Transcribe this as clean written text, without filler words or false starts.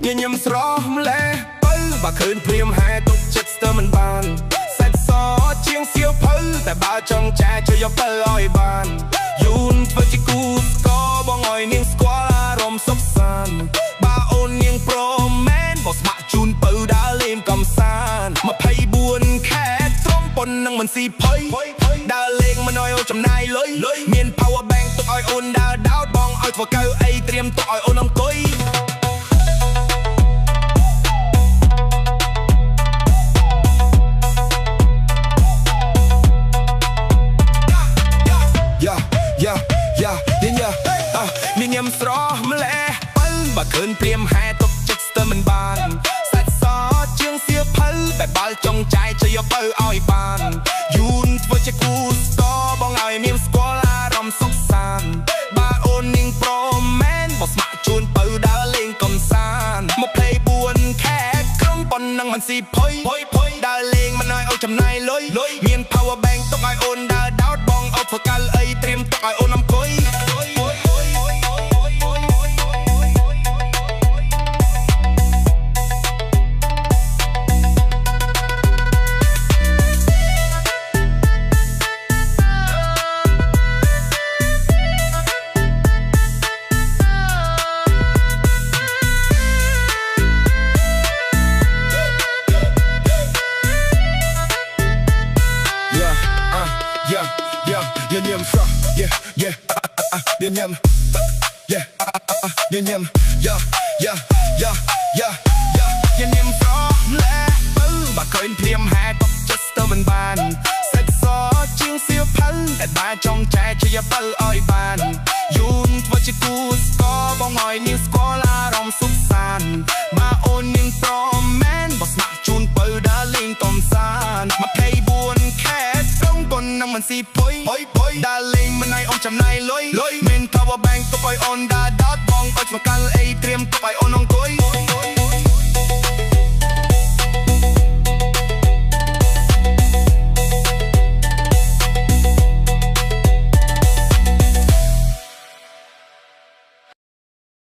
ញញឹមស្រស់ម្លេះបើបើឃើញព្រាមហែទុកចិត្តស្ទើរមិនបានសាច់សជាងសៀវភៅតែបើចង់ចែកជួយយកពិលឲ្យបានយូនធ្វើជាគូស្គរបងឲ្យនាងស្គាល់អារម្មណ៍សុខសាន្តបើអូននាងព្រមមែនបោះស្ម័គ្រជូនពៅដើរលេងកំសាន្ត24ខែត្រង់ប៉ុននឹងមិនស៊ីភ័យដើរលេងមិនឲ្យអូនចំណាយលុយមាន power bank ទុកឲ្យអូនដើរដោតបងឲ្យធ្វើកៅអីត្រៀមទុកឲ្យអូនអង្គុយញញឹមស្រស់ម្លេះបើបើឃើញព្រាមហែទុកចិត្តស្ទើរមិនបានសាច់សជាងសៀវភៅតែបើចង់ចាយជួយយកពៅឲ្យបានយូនធ្វើជាគូស្គរបងឲ្យនាងស្គាល់អារម្មណ៍សុខសាន្តបើអូននាងព្រមមែនបោះស្ម័គ្រជូនពៅដើរលេងកំសាន្ត24ខែក្រុងប៉ុននឹងមិនស៊ីភ័យដើរលេងមិនឲ្យអូនចំណាយលុយមាន power bank ទុកឲ្យអូនដើរដោតបងអត់ធ្វើកៅអីត្រៀមទុកឲ្យអូនអង្គុយញញឹមស្រស់ញញឹមញញឹមញញឹមស្រស់ម្លេះបើបើឃើញព្រាមហែទុកចិត្តស្ទើរមិនបានសាច់សជាងសៀវភៅតែបើចង់ចែកជួយយកពិលឲ្យបានយូនធ្វើជាគូស្គរបងឲ្យនាងស្គាល់អារម្មណ៍សុខសាន្តបើអូននាងព្រមមែនបោះស្ម័គ្រជូនពៅដើរលេងកំសាន្ត24ខែត្រង់ប៉ុននឹងមិនស៊ីភ័យដើរលេងមិនឲ្យអូនចំណាយលុយមាន power bank ទុកឲ្យអូនដើរដោតបងអត់មកកាល់អីត្រៀមទុកឲ្យអូនអង្គ